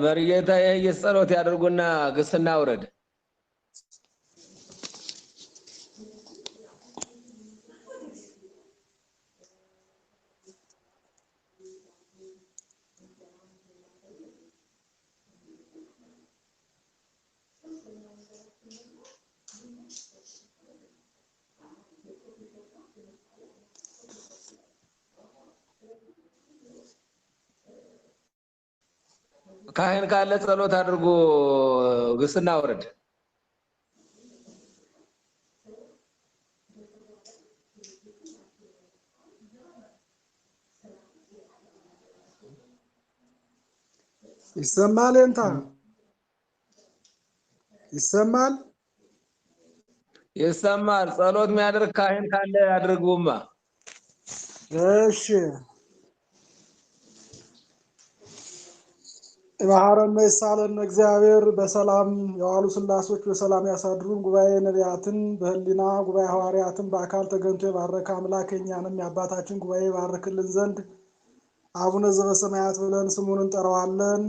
መርጌታ የጸሎት ያድርጉና ግስና ውረድ ካህን ካለ ጸሎት አድርጉ ግስና ውረድ ይሰማል እንታ ይሰማል ጸሎት የሚያደርግ ካህን ካለ ያድርጉማ እሺ ባህረነ ይሳለን እግዚአብሔር በሰላም የዋሉ ስላሶች በሰላም ያሳድሩን ጉባኤ ነቢያትን በህሊና ጉባኤ ሐዋርያትን በአካል ተገኝቶ የባረከ አምላክ እኛንም የአባታችን ጉባኤ ባርክልን ዘንድ አቡነ ዘበሰማያት ብለን ስሙን እንጠራዋለን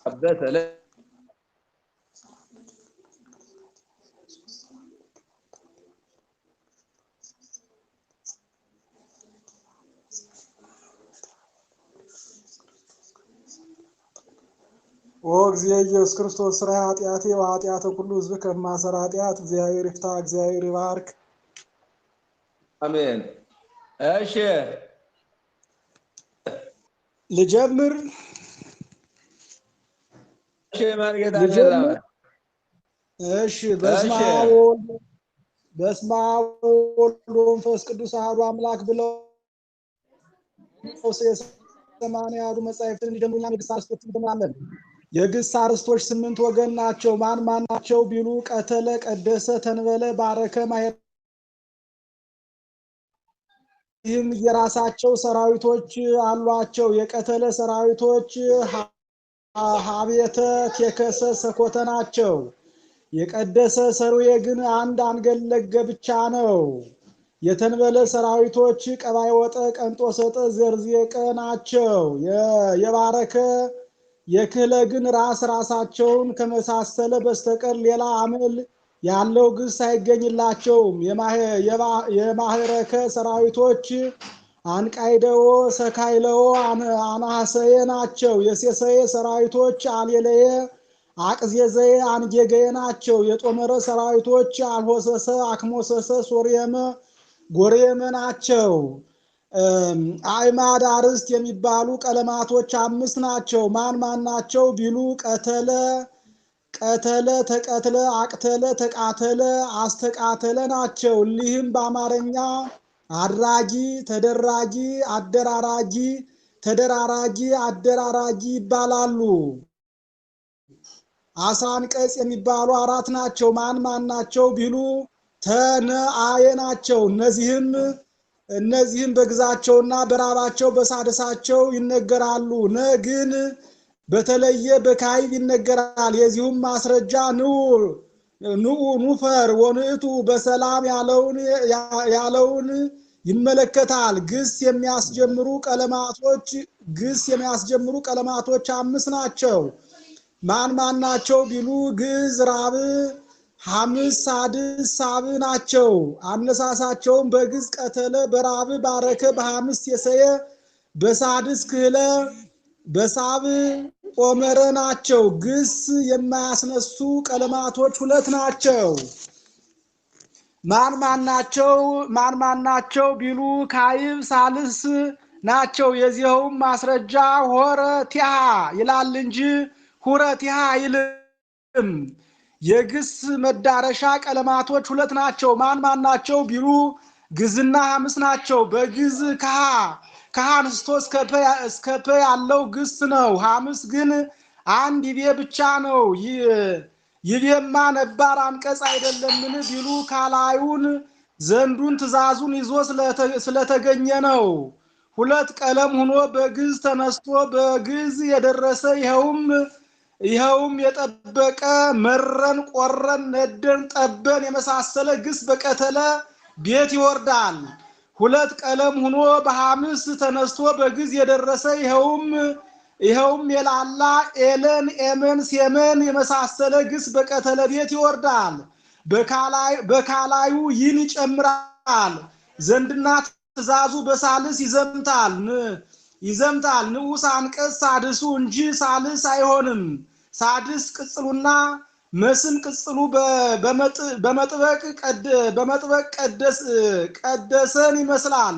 አበተለ እግዚእ ኢየሱስ ክርስቶስ ስራ ኃጢአቴ ወኃጢአተ ኩሉ ሕዝብ ከማሰራ ኃጢአት እግዚአብሔር ይፍታ እግዚአብሔር ይባርክ አሜን እሺ ልጀምር መርጌታ እሺ በስመ አብ ወወልድ ወመንፈስ ቅዱስ አሐዱ አምላክ ብለው ሰማንያ አሐዱ መጻሕፍትን እንዲጀምሩና የግስ አርዕስቶችን እንጀምራለን የግስ አርዕስቶች 8 ወገን ናቸው ማን ናቸው ቢሉ ቀተለ ቀደሰ ተንበለ ባረከ ማኅረ ይህም የራሳቸው ሰራዊቶች አሏቸው የቀተለ ሰራዊቶች ሀቤተ ቴከሰ ሰኮተ ናቸው የቀደሰ ሰሩየ ግን አንድ አንገለገ ብቻ ነው የተንበለ ሰራዊቶች ቀባይ ወጠ ቀንጦ ሰጠ ዘርዝየቀ ናቸው የባረከ የክህለ ግን ራሳቸውን ከመሳሰለ በስተቀር ሌላ አምል ያለው ግስ አይገኝላቸውም የማህረከ ሰራዊቶች አንቃይደዎ ሰካይለዎ አናሐሰየ ናቸው የሴሰየ ሰራዊቶች አሌለየ አቅዜዘየ አንጌገየ ናቸው የጦመረ ሰራዊቶች አልሆሰሰ አክሞሰሰ ሶርየመ ጎርየመ ናቸው አዕማደ አርዕስት የሚባሉ ቀለማቶች 5 ናቸው ማን ናቸው ቢሉ ቀተለ ተቀትለ አቅተለ ተቃተለ አስተቃተለ ናቸው እሊህም በአማርኛ አድራጊ ተደራጊ አደራራጊ ተደራራጊ አደራራጊ ይባላሉ 10 አንቀጽ የሚባሉ 4 ናቸው ማን ናቸው ቢሉ ተነአየ ናቸው እነዚህም በግዛቸውና በራባቸው በሳደሳቸው ይነገራሉ ግን በተለየ በካይብ ይነገራል የዚሁም ማስረጃ ኑፈር ወንእቱ በሰላም ያለውን ይመለከታል ግስ የሚያስጀምሩ ቀለማቶች 5 ናቸው ማን ናቸው ቢሉ ግዝ ራብ ሐምስ ሳድስ ሳብ ናቸው አነሳሳቸውም በግዝ ቀተለ በራብ ባረከ በሐምስ የሰየ በሳድስ ክህለ በሳብ ጦመረ ናቸው ግስ የማያስነሱ ቀለማቶች 2 ናቸው ማን ናቸው ቢሉ ካይብ ሳልስ ናቸው የዚህውም ማስረጃ ሆረቲሃ ይላል እንጂ ሁረቲሃ አይልም የግስ መዳረሻ ቀለማቶች 2 ናቸው ማን ናቸው ቢሉ ግዝና ሐምስ ናቸው በግዝ ከአንስቶ እስከ ፐ ያለው ግስ ነው ሐምስ ግን አንድ ይቤ ብቻ ነው ይቤማ ነባር አንቀጽ አይደለምን ቢሉ ካላዩን ዘንዱን ትእዛዙን ይዞ ስለተገኘ ነው። ሁለት ቀለም ሆኖ በግዕዝ ተነስቶ በግዕዝ የደረሰ ይኸውም የጠበቀ መረን፣ ቆረን፣ ነደን፣ ጠበን የመሳሰለ ግስ በቀተለ ቤት ይወርዳል። ሁለት ቀለም ሆኖ በሐምስ ተነስቶ በግዕዝ የደረሰ ይኸውም የላላ፣ ኤለን፣ ኤመን፣ ሴመን የመሳሰለ ግስ በቀተለ ቤት ይወርዳል። በካላዩ ይን ይጨምራል። ዘንድና ትእዛዙ በሳልስ ይዘምታል። ንዑስ አንቀጽ ሳድሱ እንጂ ሳልስ አይሆንም። ሳድስ ቅጽሉና መስም ቅጽሉ በመጥበቅ ቀደሰን ይመስላል።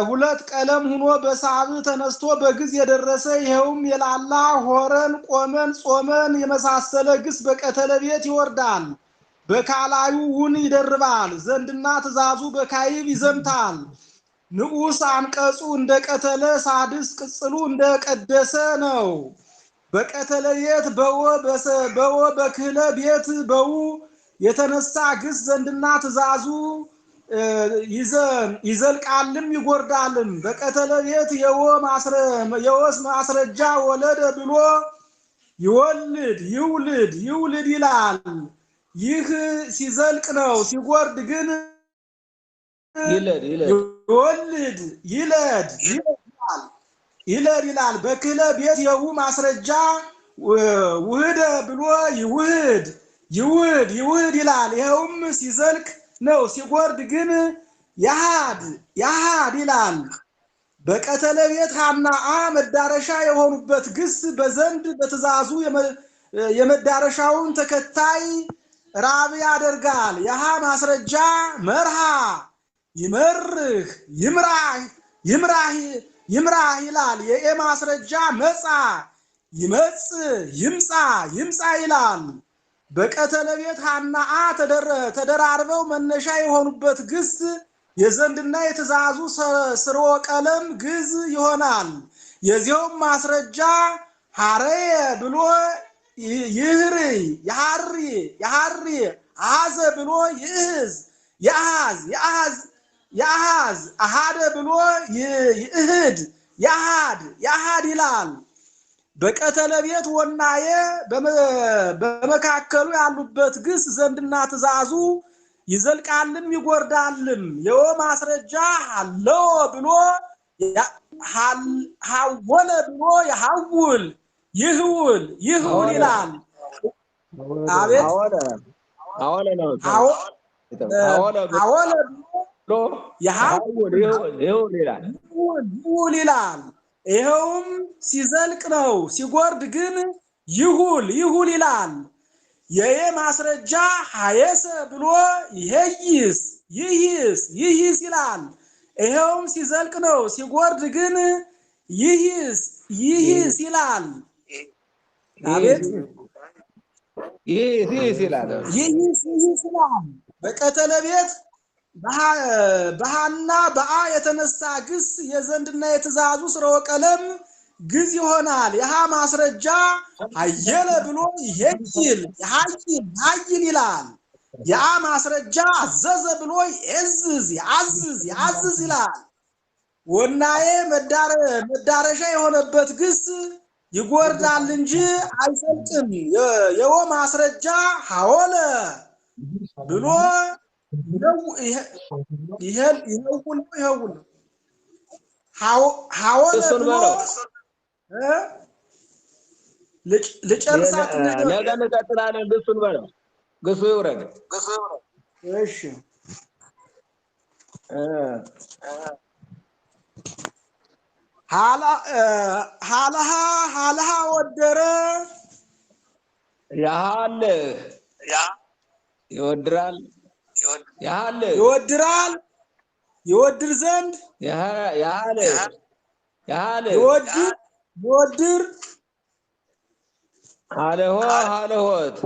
ሁለት ቀለም ሆኖ በሳብ ተነስቶ በግዕዝ የደረሰ ይኸውም የላላ፣ ሆረን፣ ቆመን፣ ጾመን የመሳሰለ ግስ በቀተለ ቤት ይወርዳል። በካላዩ ውን ይደርባል። ዘንድና ትእዛዙ በካይብ ይዘምታል። ንዑስ አንቀጹ እንደ ቀተለ፣ ሳድስ ቅጽሉ እንደ ቀደሰ ነው። በቀተለ ቤት በወ በክህለ ቤት በው የተነሳ ግስ ዘንድና ትእዛዙ ይዘልቃልም ይጎርዳልም። በቀተለ ቤት የወስ ማስረጃ ወለደ ብሎ ይውልድ ይላል። ይህ ሲዘልቅ ነው። ሲጎርድ ግን ይለድ ይላል። በክህለ ቤት የው ማስረጃ ውህደ ብሎ ይውህድ ይላል። ይኸውም ሲዘልቅ ነው። ሲጎርድ ግን ያሃድ ይላል። በቀተለ ቤት ሐናአ መዳረሻ የሆኑበት ግስ በዘንድ በትእዛዙ የመዳረሻውን ተከታይ ራብ ያደርጋል። ያሃ ማስረጃ መርሃ፣ ይመርህ፣ ይምራህ ይላል። የኤ ማስረጃ መጻ፣ ይምጻ ይላል። በቀተለ ቤት ሐናአ ተደራርበው መነሻ የሆኑበት ግስ የዘንድና የትእዛዙ ስርወ ቀለም ግዕዝ ይሆናል። የዚያውም ማስረጃ ሐረየ ብሎ ያሃሪ አዘ ብሎ ያሃዝ አሃደ ብሎ ይእህድ ያሃድ ይላል። በቀተለ ቤት ወናየ በመካከሉ ያሉበት ግስ ዘንድና ትእዛዙ ይዘልቃልም ይጎርዳልም። የወ ማስረጃ ሀለው ብሎ ሀወለ ብሎ ያሐውል ይህውል ይላል። አቤት አወለ ነው። አወለ ብሎ ያሐውል ይላል። ይኸውም ሲዘልቅ ነው። ሲጎርድ ግን ይሁል ይላል። የየ ማስረጃ ሀየሰ ብሎ ይሄይስ ይላል። ይኸውም ሲዘልቅ ነው። ሲጎርድ ግን ይህስ ይላል። አቤት ይህስ ይላል። በቀተለ ቤት በሃና በአ የተነሳ ግስ የዘንድና የትእዛዙ ስርወ ቀለም ግዕዝ ይሆናል። የሃ ማስረጃ ሀየለ ብሎ ይሄይል ይላል። የአ ማስረጃ አዘዘ ብሎ ያዝዝ ይላል። ወናዬ መዳረሻ የሆነበት ግስ ይጎርዳል እንጂ አይዘልቅም። የወ ማስረጃ ሀወለ ብሎ ይሄውል ሀወለ ብሎ ልጨርሳት ነገ እንቀጥላለን። ግሱን በለው። ግሱ ይውረድ። እሺ ሀለሃ ወደረ ያለ ይወድራል ይወድር ዘንድ ያለ ይወድር ሀለሆት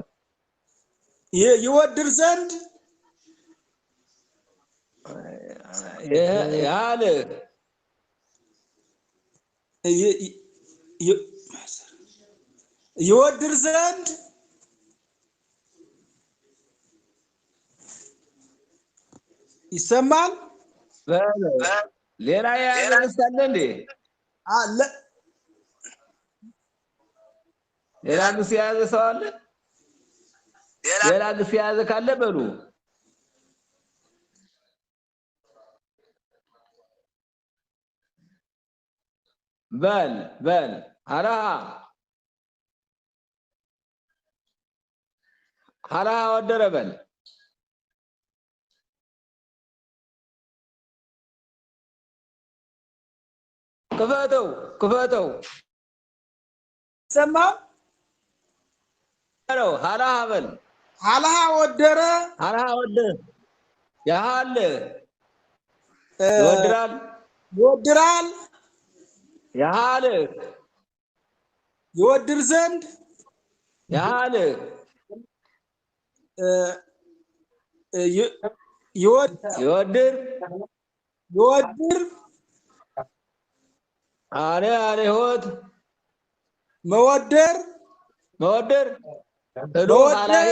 ይወድር ዘንድ ያለ ይወድር ዘንድ ይሰማል? ሌላ የያዘ ግስ አለ እንዴ? አለ። ሌላ ግስ የያዘ ሰው አለ? ሌላ ግስ የያዘ ካለ በሉ። በል ሀረሃ ወደረ በል። ክፈተው ይሰማል? ሀረሃ በል። ሀለሃ ወደረ። ሀረሃ ወደረ ያህል ይወድራል ያህል ይወድር ዘንድ ያህል ይወድር አለ ህይወት መወደር ህዶ ሀላይ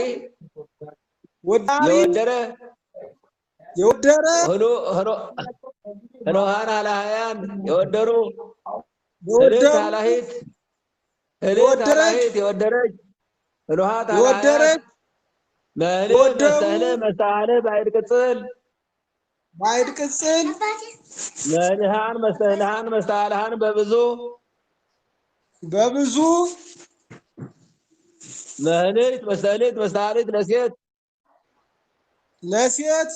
የወደረ ህሎሃን ሀላሃያን የወደሩ ህልት ሀላሂት የወደረች ህሎሃት ሀላሃያት መልህ መስተህልህ ባዕድ ቅጽል መልሃን መስተህልሃን መስተሃልሃን በብዙ መልህት መስተህልት መስተሃልት ለሴት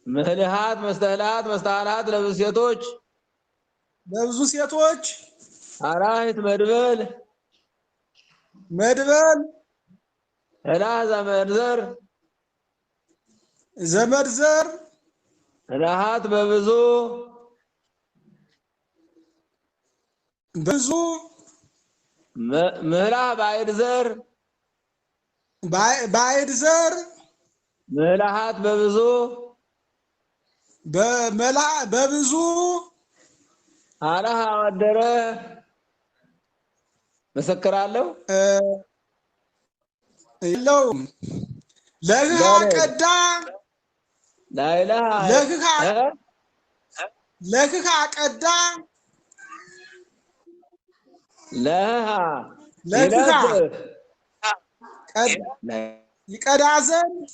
መልሃት መስተህልሃት መስተሃልሃት ለብዙ ሴቶች አራሂት መድበል እላህ ዘመድዘር እላሃት በብዙ ምህላህ ባዕድ ዘር ምህላሃት በብዙ ሀለሃ ወደረ መሰክራለሁ የለውም። ለህሃ ቀዳ ለህሃ ቀዳ ይቀዳ ዘንድ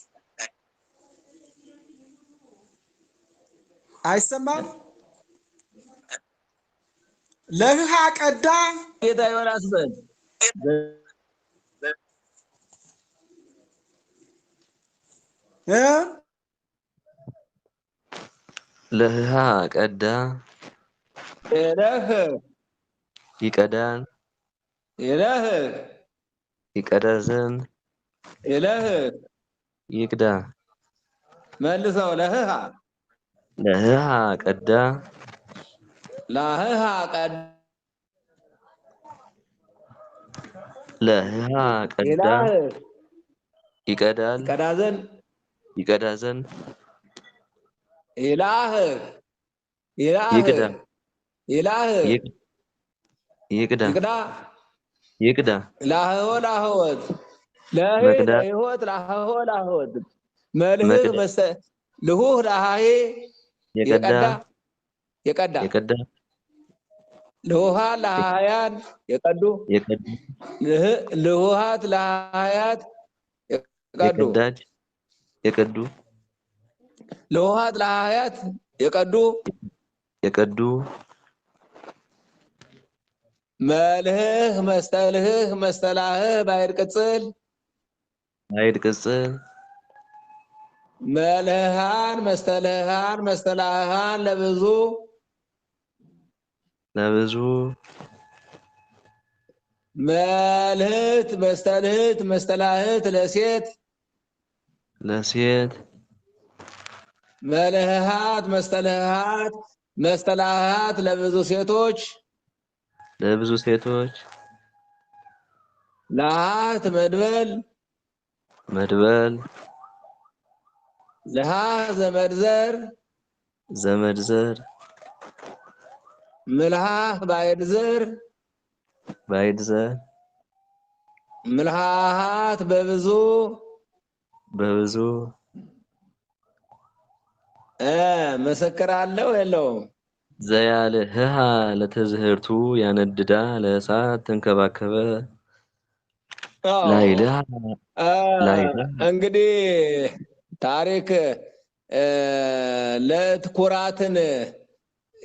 አይሰማም። ለህሃ ቀዳ ጌታ ዮናስ በል ለህሃ ቀዳ ይቀዳል ይቀዳ ዘንድ ይቅዳ መልሰው ለህሃ ቀዳ ለህሃ ቀዳ ይቀዳል ይቀዳ ዘንድ ኢላህ ይቅዳ ላህወት ለህይወት ላህወት መልህ ልሁህ ላሃሄ የቀዳ ልሁሃት ለሃያን የቀዱ ልሁሃት ለሃያት የቀዱ ልሁሃት ለሃያት የቀዱ መልህህ መስተልህህ መስተላህህ ባዕድ ቅጽል መልሃን መስተልሃን መስተላሃን ለብዙ መልህት መስተልህት መስተላህት ለሴት መልህሃት መስተልሃት መስተላሃት ለብዙ ሴቶች ለሃት መድበል ለሃ ዘመድዘር ምልሃህ ባዕድ ዘር ምልሃሃት በብዙ ምስክር አለው የለውም? ዘያልህሃ ለትዝህርቱ ያነድዳ ለእሳት ተንከባከበ ላይልሃ ላይልሃ እንግዲህ ታሪክ ለትኩራትን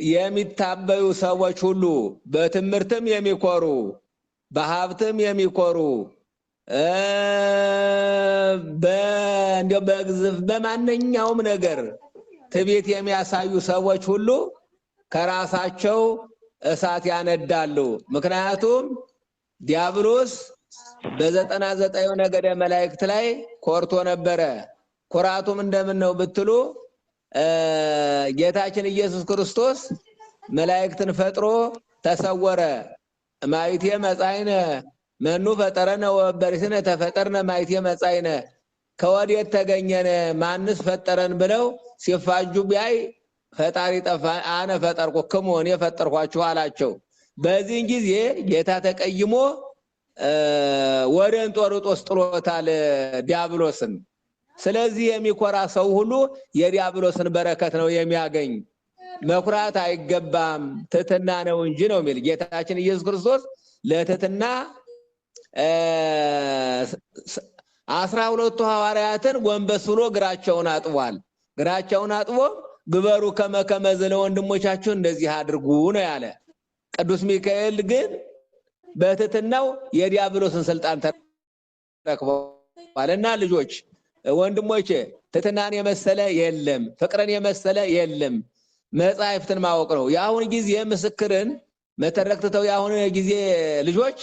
የሚታበዩ ሰዎች ሁሉ በትምህርትም የሚኮሩ በሀብትም የሚኮሩ በግዝፍ በማንኛውም ነገር ትዕቢት የሚያሳዩ ሰዎች ሁሉ ከራሳቸው እሳት ያነዳሉ። ምክንያቱም ዲያብሎስ በ99 ነገደ መላእክት ላይ ኮርቶ ነበረ። ኩራቱም እንደምን ነው ብትሉ ጌታችን ኢየሱስ ክርስቶስ መላእክትን ፈጥሮ ተሰወረ። ማይቴ መጻይነ መኑ ፈጠረነ ወበሪስነ ተፈጠርነ ማይቴ መጻይነ፣ ከወዴት ተገኘነ ማንስ ፈጠረን ብለው ሲፋጁ ቢያይ ፈጣሪ ጠፋ። አነ ፈጠርኩክሙ እኔ ፈጠርኳችሁ አላቸው። በዚህን ጊዜ ጌታ ተቀይሞ ወደ እንጦርጦስ ጥሎታል ዲያብሎስን። ስለዚህ የሚኮራ ሰው ሁሉ የዲያብሎስን በረከት ነው የሚያገኝ። መኩራት አይገባም፣ ትሕትና ነው እንጂ ነው የሚል ጌታችን ኢየሱስ ክርስቶስ። ለትሕትና 12 ሐዋርያትን ጎንበስ ብሎ እግራቸውን አጥቧል። እግራቸውን አጥቦ ግበሩ ከመከመዘ ለወንድሞቻችሁ እንደዚህ አድርጉ ነው ያለ። ቅዱስ ሚካኤል ግን በትሕትናው የዲያብሎስን ስልጣን ተረክቧልና ልጆች ወንድሞቼ ትሕትናን የመሰለ የለም፣ ፍቅርን የመሰለ የለም። መጻሕፍትን ማወቅ ነው። የአሁን ጊዜ ምስክርን መተረክትተው የአሁን ጊዜ ልጆች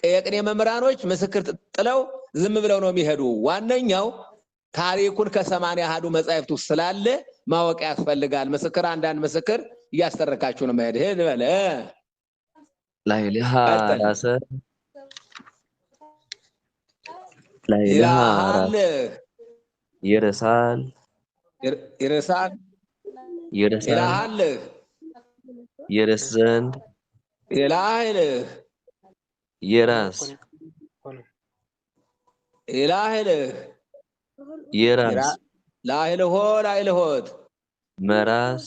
የቅኔ መምህራኖች ምስክር ጥለው ዝም ብለው ነው የሚሄዱ። ዋነኛው ታሪኩን ከ80 መጻሕፍት ውስጥ ስላለ ማወቅ ያስፈልጋል። ምስክር አንዳንድ ምስክር እያስተረካችሁ ነው መሄድ። ሄድ በለ ላይልሃ ራሰ ላይልሃ ይረሳል ይረሳል ይረሳል ይረስ ዘንድ ኢላህልህ ይራስ ኢላህልህ ይራስ ላይልሆ ላይልሆት መራስ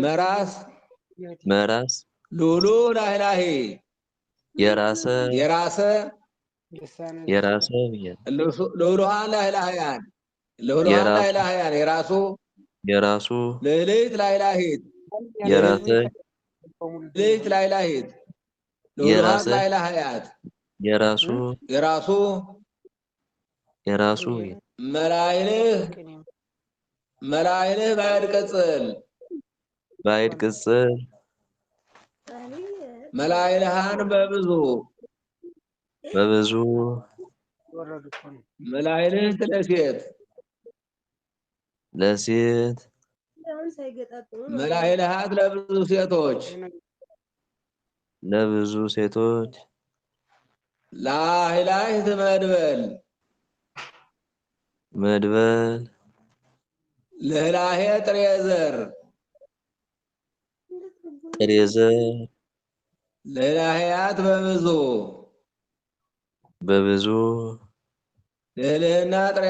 መራስ መራስ ሉሉ ላይላሂ የራሰ የራሰ የራሰ ሉሉሃን ላይላህያን ሉሉሃን ላይላህያን የራሱ የራሱ ልዕልት ላይላሂት የራሰ ልዕልት ላይላሂት ሉሉሃን ላይላህያት የራሱ የራሱ የራሱ መላይልህ ባዕድ ቅጽል መላይልሃን በብዙ መላይልህ ለሴት መላይልሃት ለብዙ ሴቶች ላይላሂት መድበል ልህላሄ ጥሬ ዘር ልህላሄያት በብዙ ልህልህና ጥሬ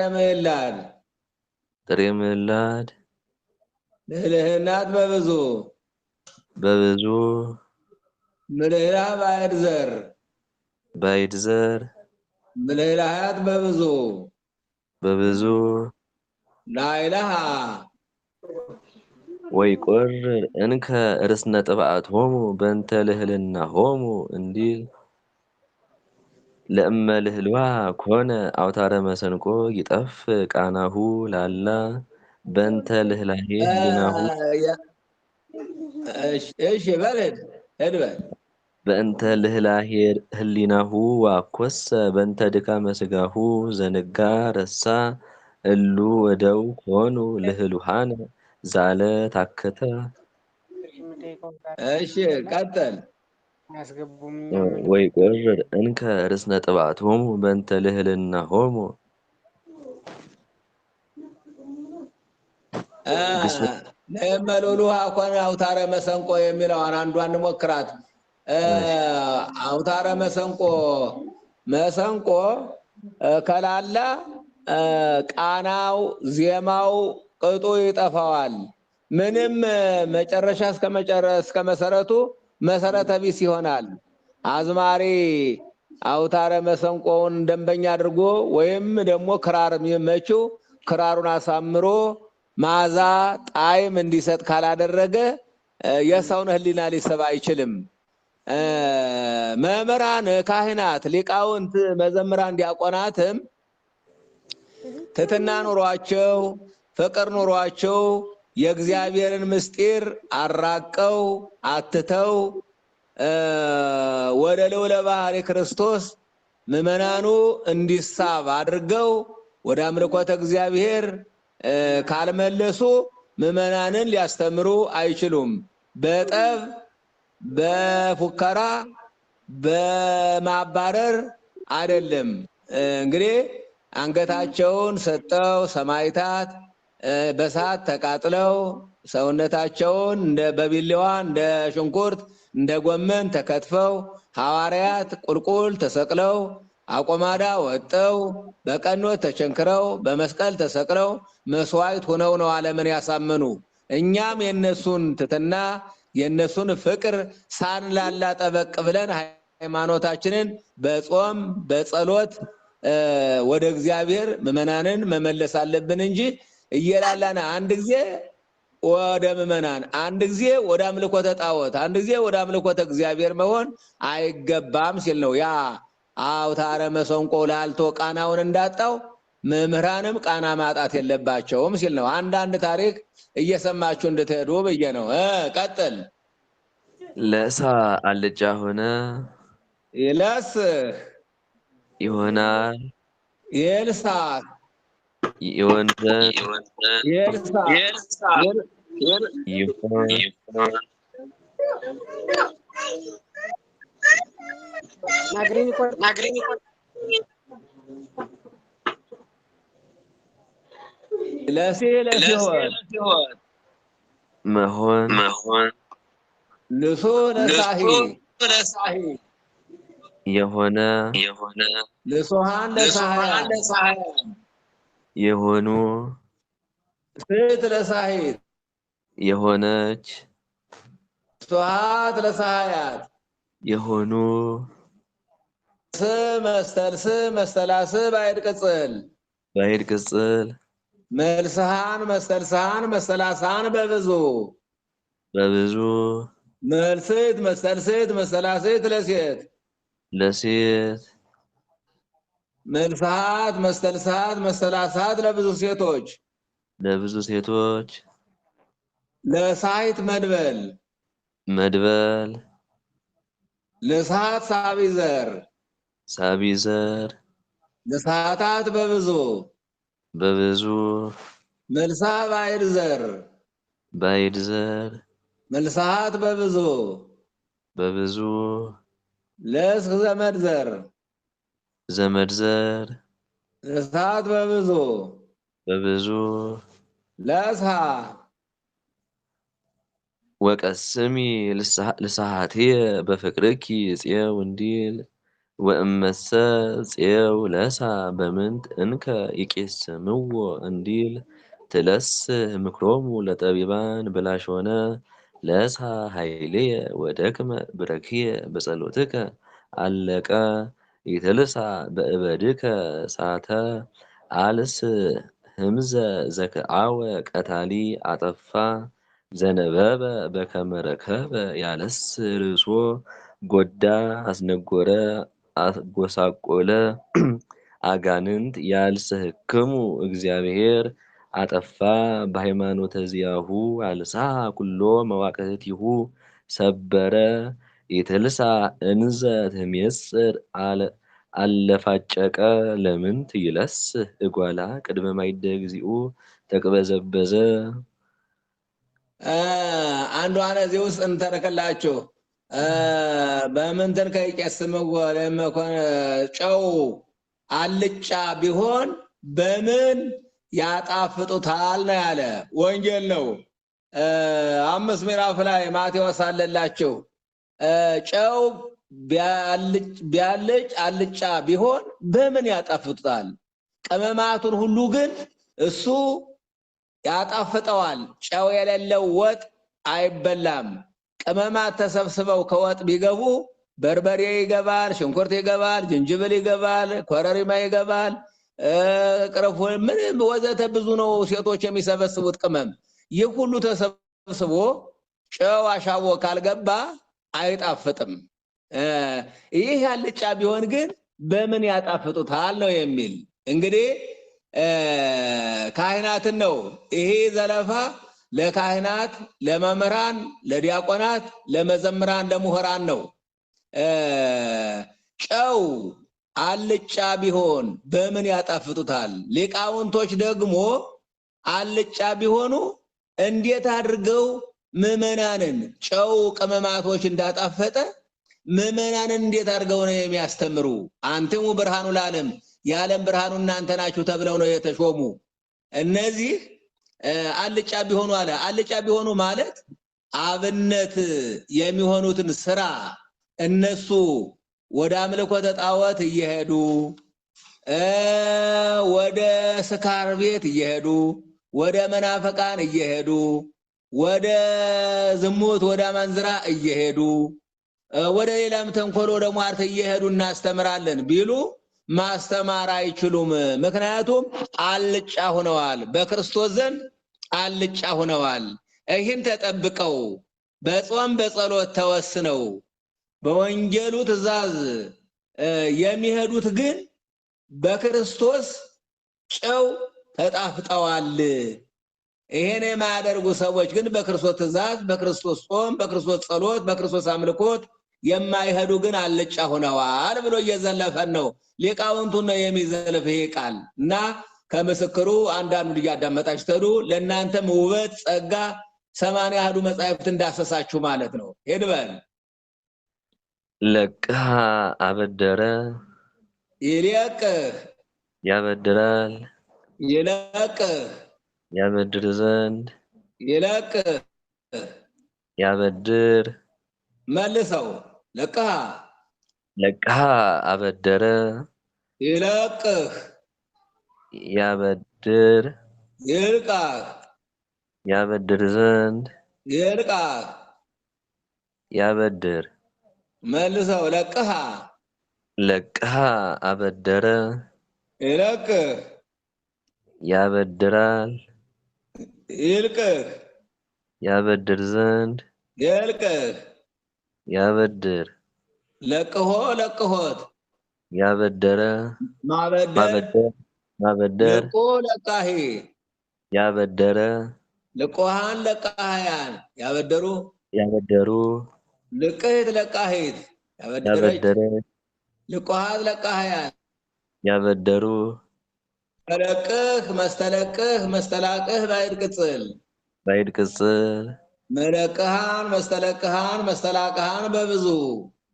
ምዕላድ ልህልህናት በብዙ ምልህላ ባዕድ ዘር ምልህላያት በብዙ ላይልሃ ወይ ቆር እንከ ርስነ ጥብዓት ሆሙ በእንተ ልህልና ሆሙ እንዲል ለእመ ልህልዋ ኮነ አውታረ መሰንቆ ይጠፍ ቃናሁ ላላ በእንተ ልህላሄ ህሊናሁ እሺ በልድ እድበል በእንተ ልህላሄ ህሊናሁ ዋኮሰ በእንተ ድካመ ሥጋሁ ዘንጋ ረሳ እሉ ወደው ኮኑ ልህሉሃነ ዛለ ታከተ። እሺ ቀጥል። ወይ ቆርር እንከ ርስነ ጥብዓት ሆሙ በእንተ ልህልና ሆሙ ለመሉሉሃ ኮነ አውታረ መሰንቆ የሚለውን አንዷን ሞክራት። አውታረ መሰንቆ ከላላ ቃናው ዜማው ቅጡ ይጠፋዋል። ምንም መጨረሻ እስከ መሰረቱ መሰረተ ቢስ ይሆናል። አዝማሪ አውታረ መሰንቆውን ደንበኛ አድርጎ ወይም ደግሞ ክራር የሚመችው ክራሩን አሳምሮ መዓዛ ጣዕም እንዲሰጥ ካላደረገ የሰውን ሕሊና ሊስብ አይችልም። መምህራን፣ ካህናት፣ ሊቃውንት፣ መዘምራን፣ ዲያቆናትም ትሕትና ኑሯቸው ፍቅር ኑሯቸው የእግዚአብሔርን ምስጢር አራቀው አትተው ወደ ልዑለ ባሕርይ ክርስቶስ ምዕመናኑ እንዲሳብ አድርገው ወደ አምልኮተ እግዚአብሔር ካልመለሱ ምዕመናንን ሊያስተምሩ አይችሉም። በጠብ በፉከራ በማባረር አይደለም። እንግዲህ አንገታቸውን ሰጠው ሰማዕታት በእሳት ተቃጥለው ሰውነታቸውን እንደ በቢላዋ እንደ ሽንኩርት እንደ ጎመን ተከትፈው ሐዋርያት ቁልቁል ተሰቅለው አቆማዳ ወጠው በቀኖት ተቸንክረው በመስቀል ተሰቅለው መስዋዕት ሆነው ነው ዓለምን ያሳመኑ። እኛም የነሱን ትሕትና የነሱን ፍቅር ሳንላላ ጠበቅ ብለን ሃይማኖታችንን በጾም በጸሎት ወደ እግዚአብሔር ምዕመናንን መመለስ አለብን እንጂ እየላላን አንድ ጊዜ ወደ ምዕመናን አንድ ጊዜ ወደ አምልኮተ ጣዖት አንድ ጊዜ ወደ አምልኮተ እግዚአብሔር መሆን አይገባም ሲል ነው። ያ አውታረ መሰንቆ ላልቶ ቃናውን እንዳጣው መምህራንም ቃና ማጣት የለባቸውም ሲል ነው። አንዳንድ ታሪክ እየሰማችሁ እንድትሄዱ ብዬ ነው። ቀጥል። ለእሳ አልጫ ሆነ ይለስ ይሆናል የልሳ ይሆን የልሳ ይሆን ለሲ ለሲሆን መሆን ልሱ ለሳሂ የሆነ ልሱሃን ለሳህያ የሆኑ ስት ለሳሂት የሆነች ሱሃት ለሳህያት የሆኑ መስተልስ መስተላስ ባይድ ቅጽል መልስሃን መስተልስሃን መስተላስሃን በብዙ መልስት መስተልስት መስተላስት ለሴት መልስሃት መስተልስሃት መስተላስሃት ለብዙ ሴቶች ለሳይት መድበል ለሰዓት ሳቢ ዘር ለሰዓታት በብዙ መልሳ ባይድ ዘር መልሳሃት በብዙ ለስክ ዘመድ ዘር ለሰዓት በብዙ ለስሃ ወቀስሚ ልሳሃትየ በፍቅርኪ ጽየው እንዲል ወእመሰ ጽየው ለሳ በምንት እንከ ይቄስምዎ እንዲል ትለስህ ምክሮሙ ለጠቢባን ብላሽ ሆነ ለሳ ኃይልየ ወደክመ ብረክየ በጸሎትከ አለቀ ይትልሳ በእበድከ ሳተ አልስ ህምዘ ዘከአወ ቀታሊ አጠፋ ዘነበበ በከመ ረከበ ያለስ ርሶ ጎዳ አስነጎረ አጎሳቆለ አጋንንት ያልስህክሙ እግዚአብሔር አጠፋ በሃይማኖተ ዚያሁ አልሳ ኩሎ መዋቅህቲሁ ሰበረ ይትልሳ እንዘ ትሜጽር አለፋጨቀ ለምንት ይለስህ እጓላ ቅድመ ማይደ እግዚኡ ተቅበዘበዘ። አንዷ እዚህ ውስጥ እንተረከላችሁ በምንትን ከይቄስምዎ ለመኮን ጨው አልጫ ቢሆን በምን ያጣፍጡታል ነው ያለ። ወንጌል ነው 5 ምዕራፍ ላይ ማቴዎስ አለላችሁ። ጨው ቢያልጭ አልጫ ቢሆን በምን ያጣፍጡታል? ቅመማቱን ሁሉ ግን እሱ ያጣፍጠዋል። ጨው የሌለው ወጥ አይበላም። ቅመማት ተሰብስበው ከወጥ ቢገቡ በርበሬ ይገባል፣ ሽንኩርት ይገባል፣ ዝንጅብል ይገባል፣ ኮረሪማ ይገባል፣ ቅርንፉድ ምንም ወዘተ ብዙ ነው ሴቶች የሚሰበስቡት ቅመም። ይህ ሁሉ ተሰብስቦ ጨው አሻቦ ካልገባ አይጣፍጥም። ይህ አልጫ ቢሆን ግን በምን ያጣፍጡታል ነው የሚል። እንግዲህ ካህናትን ነው ይሄ ዘለፋ ለካህናት፣ ለመምህራን፣ ለዲያቆናት፣ ለመዘምራን፣ ለምሁራን ነው። ጨው አልጫ ቢሆን በምን ያጣፍጡታል? ሊቃውንቶች ደግሞ አልጫ ቢሆኑ እንዴት አድርገው ምዕመናንን ጨው ቅመማቶች እንዳጣፈጠ ምዕመናንን እንዴት አድርገው ነው የሚያስተምሩ? አንትሙ ብርሃኑ ለዓለም የዓለም ብርሃኑ እናንተ ናችሁ ተብለው ነው የተሾሙ። እነዚህ አልጫ ቢሆኑ አለ። አልጫ ቢሆኑ ማለት አብነት የሚሆኑትን ስራ እነሱ ወደ አምልኮተ ጣዖት እየሄዱ ወደ ስካር ቤት እየሄዱ ወደ መናፈቃን እየሄዱ ወደ ዝሙት ወደ አመንዝራ እየሄዱ ወደ ሌላም ተንኮል ወደ ሟርት እየሄዱ እናስተምራለን ቢሉ ማስተማር አይችሉም። ምክንያቱም አልጫ ሆነዋል፣ በክርስቶስ ዘንድ አልጫ ሆነዋል። ይህን ተጠብቀው በጾም በጸሎት ተወስነው በወንጌሉ ትእዛዝ የሚሄዱት ግን በክርስቶስ ጨው ተጣፍጠዋል። ይሄን የማያደርጉ ሰዎች ግን በክርስቶስ ትእዛዝ፣ በክርስቶስ ጾም፣ በክርስቶስ ጸሎት፣ በክርስቶስ አምልኮት የማይሄዱ ግን አልጫ ሆነዋል ብሎ እየዘለፈን ነው። ሊቃውንቱን ነው የሚዘልፍ ይሄ ቃል እና ከምስክሩ አንዳንዱ እያዳመጣችሁ ተዱ። ለእናንተም ውበት ጸጋ 80 ያህሉ መጻሕፍት እንዳሰሳችሁ ማለት ነው። ሄድ በል ለቅሃ አበደረ ይለቅህ ያበድራል ይለቅህ ያበድር ዘንድ ይለቅህ ያበድር መልሰው ለቅሃ ለቅሃ አበደረ ይለቅህ ያበድር ይልቃህ ያበድር ዘንድ ይልቃህ ያበድር መልሰው ለቅሃ ለቅሃ አበደረ ይለቅህ ያበድራል ይልቅህ ያበድር ዘንድ ይልቅህ ያበድር ለቅሆ ለቅሆት ያበደረ ማበደር ማበደር ለቆ ለቃሂ ያበደረ ልቆሃን ለቃሃያን ያበደሩ ያበደሩ ልቅህት ለቃሂት ያበደረች ያበደረ ልቆሃት ለቃሃያን ያበደሩ መለቅህ መስተለቅህ መስተላቅህ ባይድ ቅጽል ባይድ ቅጽል መለቅሃን መስተለቅሃን መስተላቅሃን በብዙ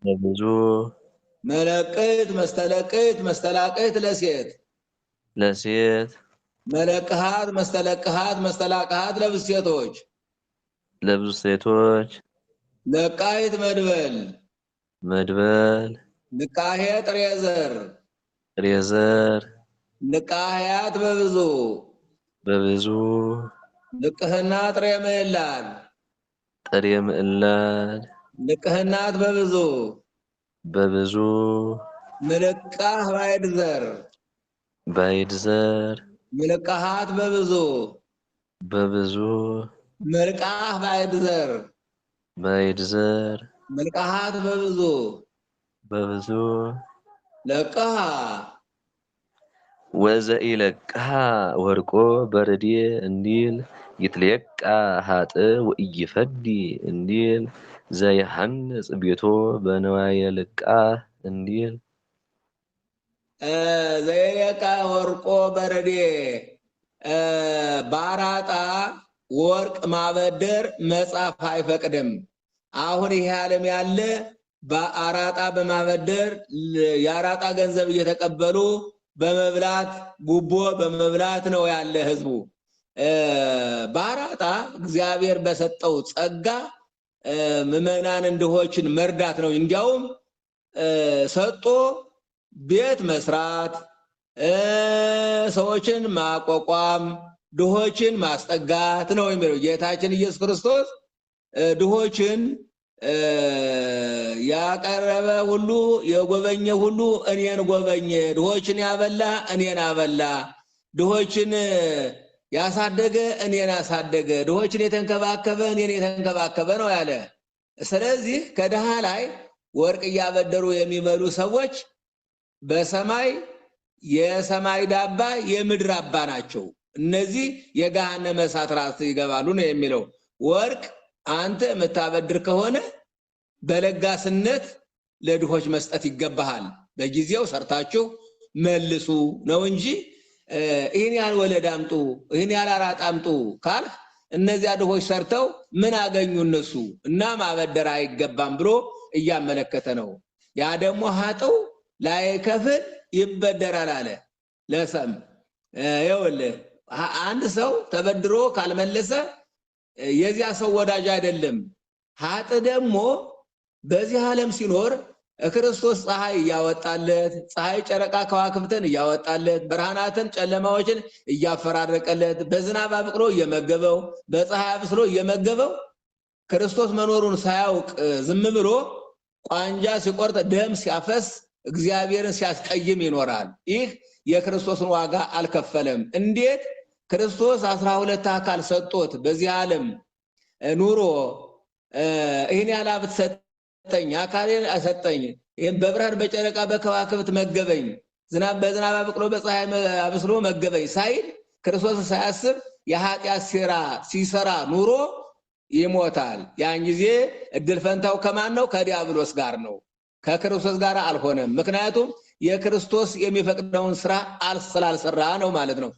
በብዙ መለቅት መስተለቅት መስተላቅት ለሴት ለሴት መለቅሃት መስተለቅሃት መስተላቅሃት ለብዙ ሴቶች ለብዙ ሴቶች ለቃይት መድበል መድበል ንቃሄ ጥሬ ዘር ጥሬ ዘር ንቃህያት በብዙ በብዙ ንቅህና ጥሬ ምዕላን ጥሬ ምዕላን ንቅህናት በብዙ በብዙ ምልቃህ ባይድ ዘር ባይድ ዘር ምልቃሃት በብዙ በብዙ ምልቃህ ባይድ ዘር ባይድ ዘር ምልቃሃት በብዙ በብዙ ለቃሃ ወዘኢለቅሃ ወርቆ በርዴ እንዲል ይትለቃ ሀጥ ወኢይፈዲ እንዲል ዘይሐንጽ ቤቶ በነዋየ ልቃህ እንዲል ዘይለቃ ወርቆ በርዴ ባራጣ ወርቅ ማበደር መጻፍ አይፈቅድም። አሁን ይሄ ዓለም ያለ በአራጣ በማበደር የአራጣ ገንዘብ እየተቀበሉ በመብላት ጉቦ በመብላት ነው ያለ ህዝቡ። በአራጣ እግዚአብሔር በሰጠው ጸጋ ምዕመናን ድሆችን መርዳት ነው። እንዲያውም ሰጥቶ ቤት መስራት፣ ሰዎችን ማቋቋም፣ ድሆችን ማስጠጋት ነው የሚለው ጌታችን ኢየሱስ ክርስቶስ። ድሆችን ያቀረበ ሁሉ የጎበኘ ሁሉ እኔን ጎበኘ፣ ድሆችን ያበላ እኔን አበላ፣ ድሆችን ያሳደገ እኔን አሳደገ፣ ድሆችን የተንከባከበ እኔን የተንከባከበ ነው ያለ። ስለዚህ ከድሃ ላይ ወርቅ እያበደሩ የሚበሉ ሰዎች በሰማይ የሰማይ ዳባ የምድር አባ ናቸው። እነዚህ የገሃነመ እሳት ራስ ይገባሉ ነው የሚለው። ወርቅ አንተ የምታበድር ከሆነ በለጋስነት ለድሆች መስጠት ይገባሃል። በጊዜው ሰርታችሁ መልሱ ነው እንጂ ይህን ያህል ወለድ አምጡ፣ ይህን ያህል አራጣ አምጡ ካልህ እነዚያ ድሆች ሰርተው ምን አገኙ እነሱ? እና ማበደር አይገባም ብሎ እያመለከተ ነው። ያ ደግሞ ሀጠው ላይከፍል ይበደራል አለ። ለሰም ይኸውልህ አንድ ሰው ተበድሮ ካልመለሰ የዚያ ሰው ወዳጅ አይደለም። ሀጥ ደግሞ በዚህ ዓለም ሲኖር ክርስቶስ ፀሐይ እያወጣለት፣ ፀሐይ ጨረቃ ከዋክብትን እያወጣለት፣ ብርሃናትን ጨለማዎችን እያፈራረቀለት፣ በዝናብ አብቅሎ እየመገበው፣ በፀሐይ አብስሎ እየመገበው ክርስቶስ መኖሩን ሳያውቅ ዝም ብሎ ቋንጃ ሲቆርጥ ደም ሲያፈስ እግዚአብሔርን ሲያስቀይም ይኖራል። ይህ የክርስቶስን ዋጋ አልከፈለም። እንዴት ክርስቶስ 12 አካል ሰጥቶት በዚህ ዓለም ኑሮ ይህን ያህል ሀብት ሰጠኝ፣ አካሌን ሰጠኝ፣ ይህን በብርሃን በጨረቃ በከዋክብት መገበኝ፣ በዝናብ አብቅሎ በፀሐይ አብስሎ መገበኝ ሳይል ክርስቶስ ሳያስብ የኃጢአት ሴራ ሲሰራ ኑሮ ይሞታል። ያን ጊዜ እድል ፈንታው ከማን ነው? ከዲያብሎስ ጋር ነው። ከክርስቶስ ጋር አልሆነም። ምክንያቱም የክርስቶስ የሚፈቅደውን ስራ ስላልሰራ ነው ማለት ነው።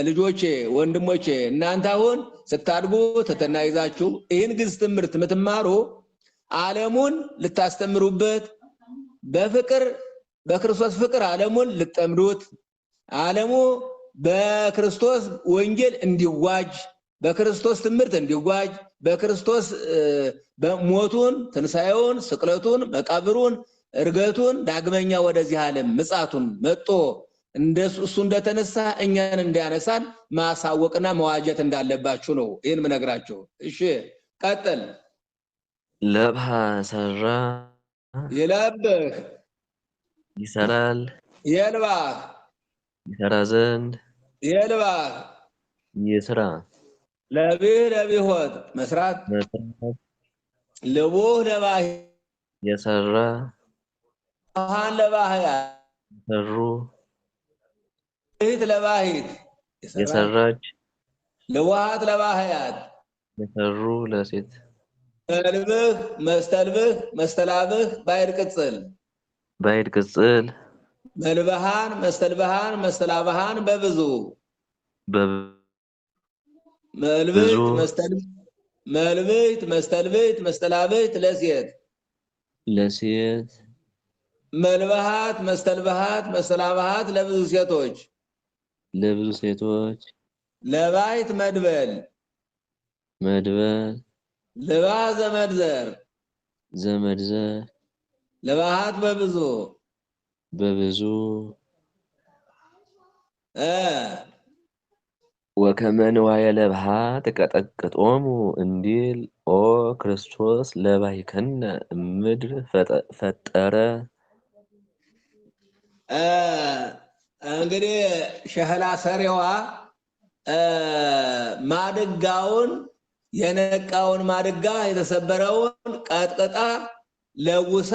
ልጆቼ ወንድሞቼ፣ እናንተ አሁን ስታድጉ ትሕትና ይዛችሁ ይህን ግዕዝ ትምህርት የምትማሩ ዓለሙን ልታስተምሩበት፣ በፍቅር በክርስቶስ ፍቅር ዓለሙን ልጠምዱት፣ ዓለሙ በክርስቶስ ወንጌል እንዲዋጅ፣ በክርስቶስ ትምህርት እንዲዋጅ፣ በክርስቶስ ሞቱን፣ ትንሣኤውን፣ ስቅለቱን፣ መቃብሩን፣ እርገቱን፣ ዳግመኛ ወደዚህ ዓለም ምጽአቱን መጥቶ እሱ እንደተነሳ እኛን እንዲያነሳን ማሳወቅና መዋጀት እንዳለባችሁ ነው ይህን ምነግራችሁ። እሺ ቀጥል። ለብሃ ሰራ ይለብህ ይሰራል የልባህ ይሰራ ዘንድ የልባህ ይስራ ለብህ ለቢሆት መስራት ልቡህ ለባህ የሰራ ሃን ለባህያ ሰሩ ይት ለባህት የሰራች ለዋሃት ለባህያት የሰሩ ለሴት መልብህ መስተልብህ መስተላብህ ባይድ ቅጽል መልበሃን መስተልበሃን መስተላበሃን በብዙ መልብት መስተልብት መስተላብት ለሴት መልበሃት መስተልበሃት መስተላበሃት ለብዙ ሴቶች ለባይት መድበል ልባ ዘመድዘር ለባሃት በብዙ ወከመ ንዋየ ለብሃ ተቀጠቅጦሙ እንዲል ኦ ክርስቶስ ለባይከነ ምድር ፈጠረ። እንግዲህ ሸህላ ሰሪዋ ማድጋውን የነቃውን ማድጋ የተሰበረውን ቀጥቅጣ ለውሳ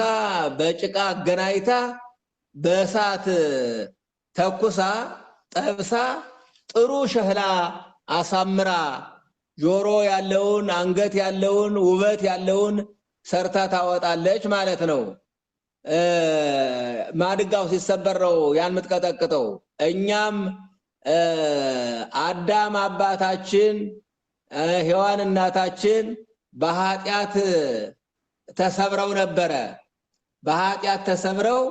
በጭቃ አገናኝታ በእሳት ተኩሳ ጠብሳ ጥሩ ሸህላ አሳምራ ጆሮ ያለውን አንገት ያለውን ውበት ያለውን ሰርታ ታወጣለች ማለት ነው። ማድጋው ሲሰበረው ያን የምትቀጠቅጠው እኛም አዳም አባታችን ሔዋን እናታችን በኃጢአት ተሰብረው ነበረ። በኃጢአት ተሰብረው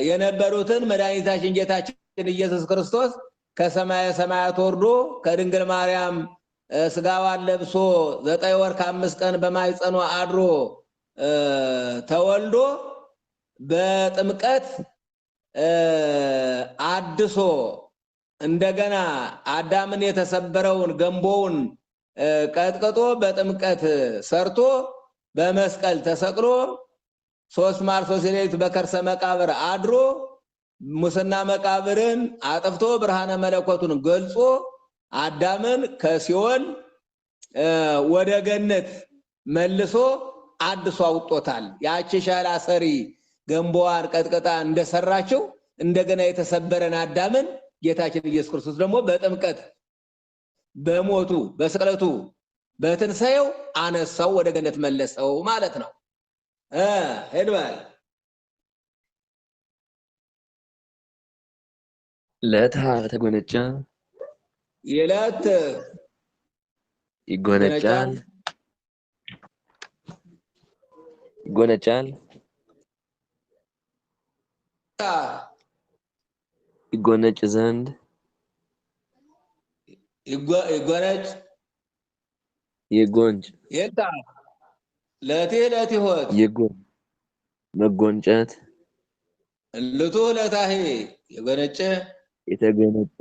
የነበሩትን መድኃኒታችን ጌታችን ኢየሱስ ክርስቶስ ከሰማየ ሰማያት ወርዶ ከድንግል ማርያም ስጋዋን ለብሶ 9 ወር ከ5 ቀን በማኅፀኗ አድሮ ተወልዶ በጥምቀት አድሶ እንደገና አዳምን የተሰበረውን ገንቦውን ቀጥቅጦ በጥምቀት ሰርቶ በመስቀል ተሰቅሎ 3 መዓልት 3 ሌሊት በከርሰ መቃብር አድሮ ሙስና መቃብርን አጥፍቶ ብርሃነ መለኮቱን ገልጾ አዳምን ከሲኦል ወደ ገነት መልሶ አድሶ አውጦታል። ያቺ ሻላ ሰሪ ገንቦዋን ቀጥቅጣ እንደሰራችው እንደገና የተሰበረን አዳምን ጌታችን ኢየሱስ ክርስቶስ ደግሞ በጥምቀት በሞቱ በስቅለቱ በትንሣኤው አነሳው፣ ወደ ገነት መለሰው ማለት ነው። ሄድባል ለታ ተጎነጨ የለት ይጎነጫል ይጎነጫል ይጎነጭ ዘንድ ይጎነጭ ይጎንጭ የታ ለቲ ሆት ይጎን መጎንጨት ልቱ ለታሄ የጎነጨ የተጎነጨ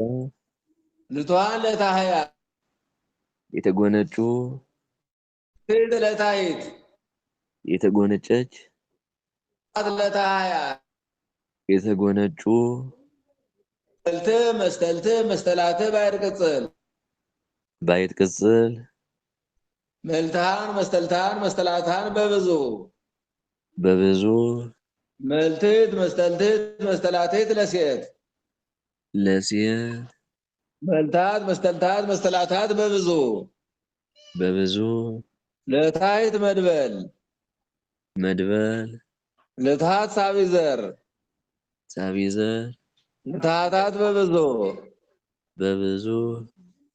ልቷን ለታህያ የተጎነጩ ለታይት የተጎነጨች ለታህያ የተጎነጩ መስተልት መስተላት ባይር ቅጽል ባይት ቅጽል መልታን መስተልታን መስተላታን በብዙ መልትት መስተልትት መስተላትት ለሴት መልታት መስተልታት መስተላታት በብዙ ለታይት መድበል ለታት ሳቢዘር ለታታት በብዙ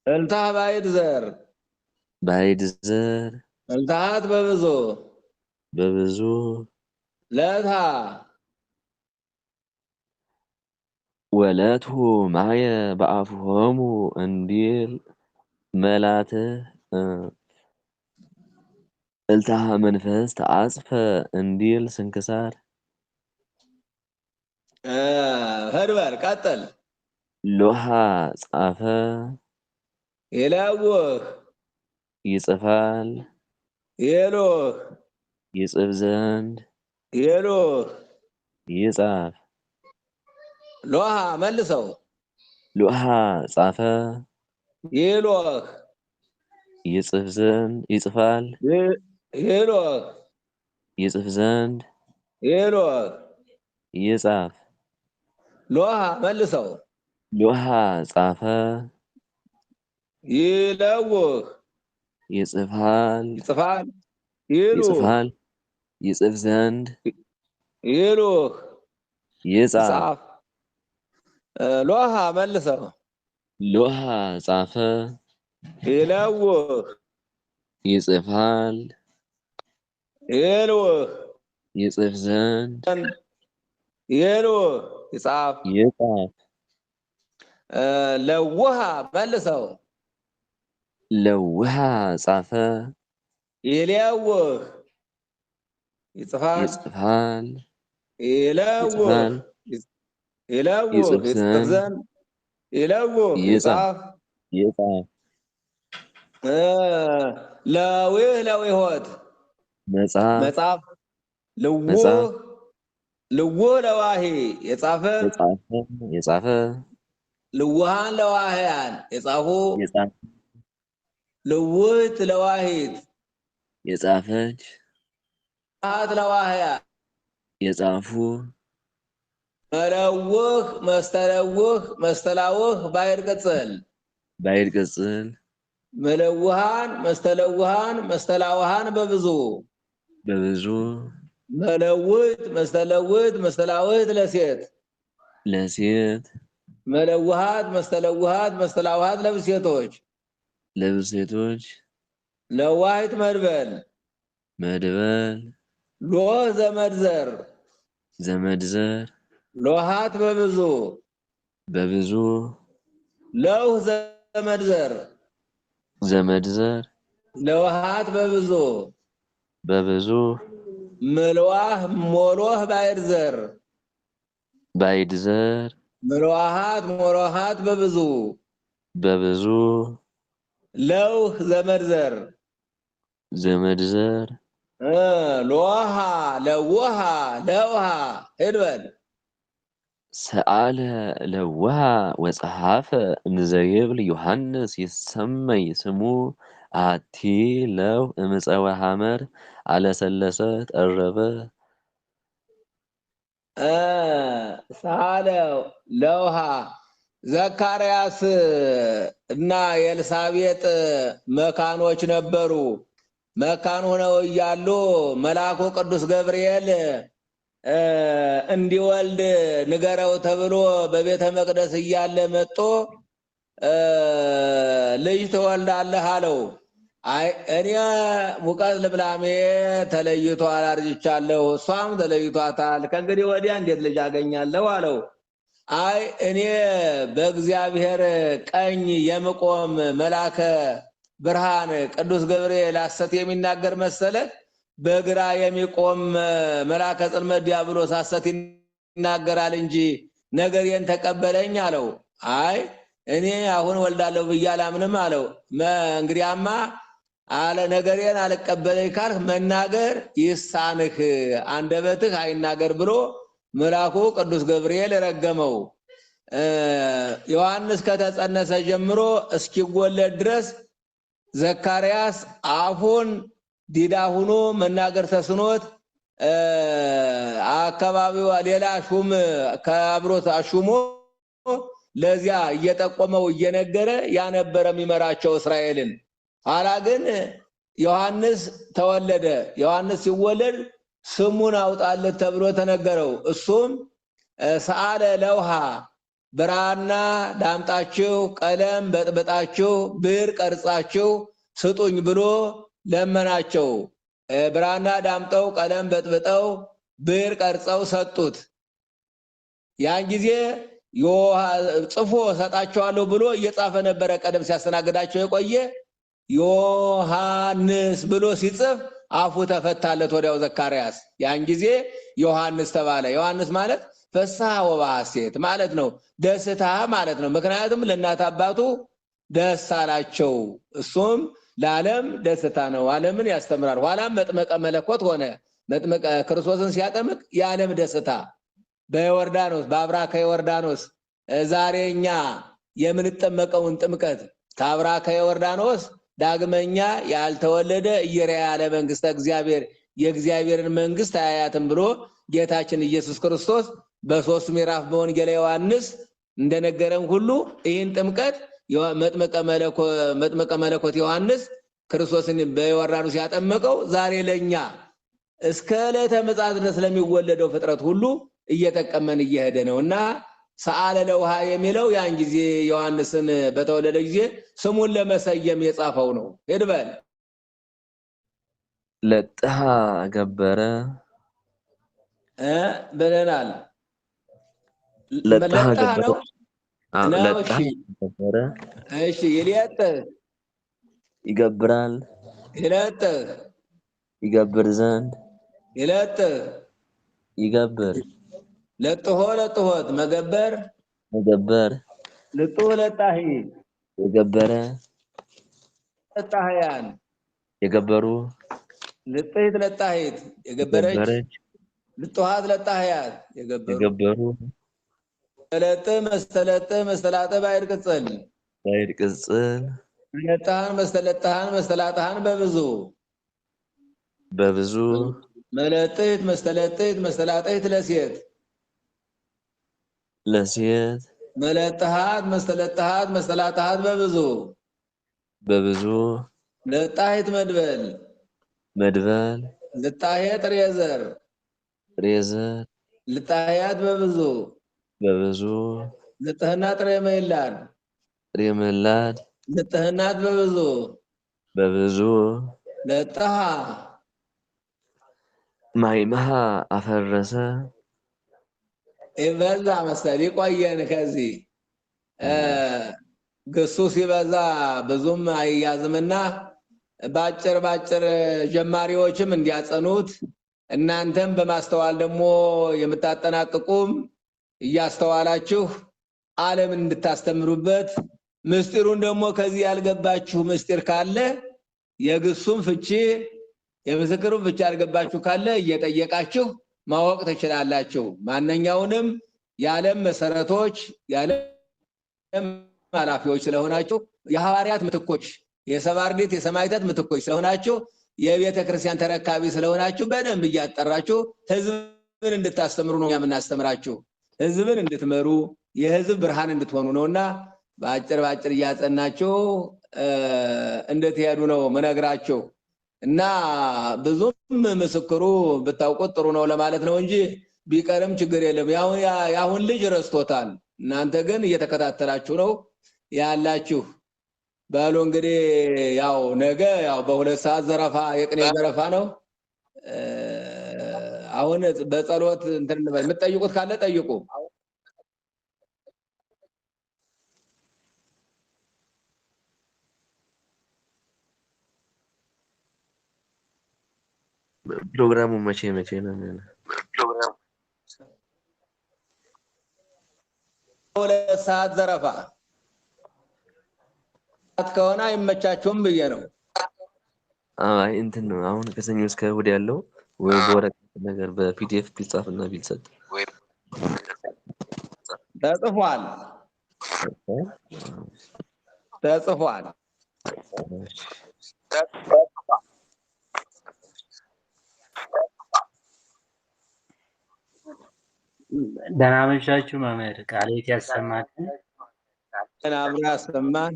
እልታህ ባይድ ዘር እልታት በብዙ ለታ ወለቱ ማየ በአፍሆሙ እንዲል መላተ እልታህ መንፈስ ተአጽፈ እንዲል ስንክሳር ሄድበር ቀጥል ሎሃ ጻፈ የላወህ ይጽፋል የሎህ ይጽፍ ዘንድ የሎህ ይጻፍ ሎሃ መልሰው ሎሃ ጻፈ የሎህ ይጽፍ ዘንድ ይጽፋል የሎህ ይጽፍ ዘንድ የሎህ ይጻፍ ሎሃ መልሰው ሎሃ ጻፈ ይለውህ ይጽፋል ይጽፋል ይጽፍ ዘንድ ይሉህ ይጻፍ ሎሃ መልሰው ሎሃ ጻፈ ይለውህ ይጽፋል ይልውህ ይጽፍ ዘንድ ይልውህ ይጻፍ ለውሃ መልሰው ለውሃ ጻፈ ይለውህ ይጽፋል ይለውህ ይጽፍ ዘንድ ይለውህ ይጻፍ ለዊሆት መጻፍ ልውህ ለዋሂ የጻፈ ልውሃን ለዋህያን የጻፉ ልውህት ለዋሂት የጻፈች ት ለዋህያን የጻፉ መለውህ መስተለውህ መስተላውህ ባይር ቅጽል መለውሃን መስተለውሃን መስተላውሃን በብዙ መለውት መስተለውት መስተላውህት ለሴት መለውሃት መስተለውሃት መስተላውሃት ለብሴቶች ለዋሂት መድበል ሎህ ዘመድዘር ሎሃት በብዙ ለውህ ዘመድዘር ለውሃት በብዙ ምልዋህ ሞሎህ ባይድ ዘር ምሮሃት ሞሮሃት በብዙ በብዙ ለውህ ዘመድ ዘር ዘመድ ዘር ሎሃ ለውሃ ለውሃ ሄድበል ሰአለ ለውሃ ወጸሐፈ እንዘይብል ዮሐንስ ይሰመይ ስሙ አቲ ለው እምፀወ ሐመር አለሰለሰ ጠረበ ሳለ ለውሃ ዘካርያስ እና የኤልሳቤጥ መካኖች ነበሩ። መካን ሆነው እያሉ መልአኩ ቅዱስ ገብርኤል እንዲወልድ ንገረው ተብሎ በቤተ መቅደስ እያለ መጥቶ ልጅ ትወልዳለህ አለው። አይ እኔ ሙቀት ልምላሜ ተለይቷል፣ አርጅቻለሁ፣ እሷም ተለይቷታል። ከእንግዲህ ወዲያ እንዴት ልጅ አገኛለሁ አለው። አይ እኔ በእግዚአብሔር ቀኝ የምቆም መልአከ ብርሃን ቅዱስ ገብርኤል ሐሰት የሚናገር መሰለ? በግራ የሚቆም መልአከ ጽልመት ዲያብሎስ ሐሰት ይናገራል እንጂ ነገሬን ተቀበለኝ አለው። አይ እኔ አሁን ወልዳለሁ ብዬ አላምንም አለው። እንግዲያማ አለ ነገሬን አልቀበለኝ ካልህ መናገር ይሳንህ፣ አንደበትህ አይናገር ብሎ መልአኩ ቅዱስ ገብርኤል ረገመው። ዮሐንስ ከተጸነሰ ጀምሮ እስኪወለድ ድረስ ዘካርያስ አፉን ዲዳ ሁኖ መናገር ተስኖት አካባቢው ሌላ ሹም ከአብሮት አሹሞ ለዚያ እየጠቆመው እየነገረ ያነበረ የሚመራቸው እስራኤልን። ኋላ ግን ዮሐንስ ተወለደ። ዮሐንስ ሲወለድ ስሙን አውጣለት ተብሎ ተነገረው። እሱም ሰአለ ለውሃ ብራና ዳምጣችሁ ቀለም በጥብጣችሁ ብዕር ቀርጻችሁ ስጡኝ ብሎ ለመናቸው። ብራና ዳምጠው ቀለም በጥብጠው ብዕር ቀርጸው ሰጡት። ያን ጊዜ ጽፎ ሰጣቸዋለሁ ብሎ እየጻፈ ነበረ። ቀደም ሲያስተናግዳቸው የቆየ ዮሐንስ ብሎ ሲጽፍ አፉ ተፈታለት ወዲያው ዘካርያስ። ያን ጊዜ ዮሐንስ ተባለ። ዮሐንስ ማለት ፍስሐ ወሐሴት ማለት ነው፣ ደስታ ማለት ነው። ምክንያቱም ለእናት አባቱ ደስ አላቸው። እሱም ለዓለም ደስታ ነው፣ ዓለምን ያስተምራል። ኋላም መጥመቀ መለኮት ሆነ። መጥመቀ ክርስቶስን ሲያጠምቅ የዓለም ደስታ በዮርዳኖስ በአብራከ ዮርዳኖስ ዛሬ እኛ የምንጠመቀውን ጥምቀት ከአብራከ ዮርዳኖስ ዳግመኛ ያልተወለደ እየሪያ ያለ መንግስተ እግዚአብሔር የእግዚአብሔርን መንግስት አያያትም ብሎ ጌታችን ኢየሱስ ክርስቶስ በሶስት ምዕራፍ በወንጌል ዮሐንስ እንደነገረን ሁሉ ይህን ጥምቀት መጥመቀ መለኮት ዮሐንስ ክርስቶስን በዮርዳኖስ ያጠመቀው ዛሬ ለኛ እስከ ዕለተ ምጽአት ድረስ ለሚወለደው ፍጥረት ሁሉ እየጠቀመን እየሄደ ነውና ሰአለ ለውሃ የሚለው ያን ጊዜ ዮሐንስን በተወለደ ጊዜ ስሙን ለመሰየም የጻፈው ነው። ሄድበል ለጥሃ ገበረ ብለናል። ለጥሃ ነው። ለጥሃ ገበረ። እሺ ይለጥ ይገብራል ይለጥ ይገብር ዘንድ ይለጥ ይገብር ለጥሆ ለጥሆት መገበር መገበር ልጥሁ ለጣሂ የገበረ ለጣህያን የገበሩ ልጥሂት ለጣሂት የገበረች ልጥኋት ለጣህያት የገበሩ ለጥ መስተለጥ መስተላጠ ባይድ ቅጽል ለጣህን መስተለጣህን መስተላጣህን በብዙ መለጥት መስተለጥት መስተላጠት ለሴት መለጥሃት መስተለጥሃት መስተላጣሃት በብዙ ለጣሂት መድበል ልጣሄ ጥሬዘር ልጣህያት በብዙ ልጥህና ጥሬ መይላድ ልጥህናት በብዙ ለጥሃ ማይመሃ አፈረሰ ይበዛ መሰል ይቆየን። ከዚህ ግሱ ሲበዛ ብዙም አይያዝምና ባጭር ጀማሪዎችም እንዲያጸኑት እናንተም በማስተዋል ደግሞ የምታጠናቅቁም እያስተዋላችሁ ዓለምን እንድታስተምሩበት ምስጢሩን ደግሞ ከዚህ ያልገባችሁ ምስጢር ካለ የግሱም ፍቺ የምስክሩን ፍቺ ያልገባችሁ ካለ እየጠየቃችሁ ማወቅ ትችላላችሁ። ማንኛውንም የዓለም መሰረቶች የዓለም ኃላፊዎች ስለሆናችሁ የሐዋርያት ምትኮች የሰብዓ አርድእት የሰማዕታት ምትኮች ስለሆናችሁ የቤተ ክርስቲያን ተረካቢ ስለሆናችሁ በደንብ እያጠራችሁ ህዝብን እንድታስተምሩ ነው የምናስተምራችሁ። ህዝብን እንድትመሩ የህዝብ ብርሃን እንድትሆኑ ነውና በአጭር እያጸናችሁ እንድትሄዱ ነው መነግራችሁ እና ብዙም ምስክሩ ብታውቁት ጥሩ ነው ለማለት ነው እንጂ ቢቀርም ችግር የለም። ያሁን ልጅ ረስቶታል። እናንተ ግን እየተከታተላችሁ ነው ያላችሁ። በሉ እንግዲህ ያው ነገ ያው በሁለት ሰዓት ዘረፋ የቅኔ ዘረፋ ነው። አሁን በጸሎት እንትን የምትጠይቁት ካለ ጠይቁ። ፕሮግራሙ መቼ ነው? ፕሮግራሙ ሁለት ሰዓት ዘረፋ ከሆነ አይመቻችሁም ብዬ ነው። አይ እንትን ነው አሁን ከሰኞ እስከ እሑድ ያለው ወይ በወረቀት ነገር በፒዲኤፍ ቢጻፍና ቢልሰጥ ተጽፏል። ደህና መሻችሁ መምህር ቃልዎት ያሰማልን። አብሮ ያሰማን።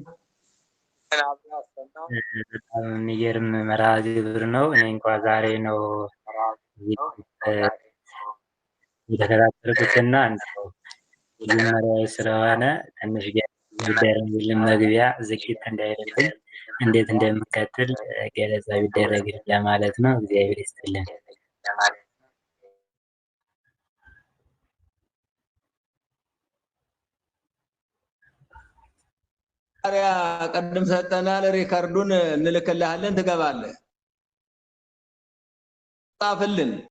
በጣም የሚገርም መርሃ ግብር ነው። እኔ እንኳን ዛሬ ነው የተከታተልኩትና መጀመሪያ ስለሆነ ትንሽ ቢደረግልን መግቢያ ዝግጅት እንዳይልብን እንዴት እንደምንቀጥል ገለጻ ቢደረግልን ለማለት ነው። እግዚአብሔር ይስጥልን። ቀደም ሰጠናል። ሪካርዱን እንልክልሃለን፣ ትገባለህ። ጻፍልን።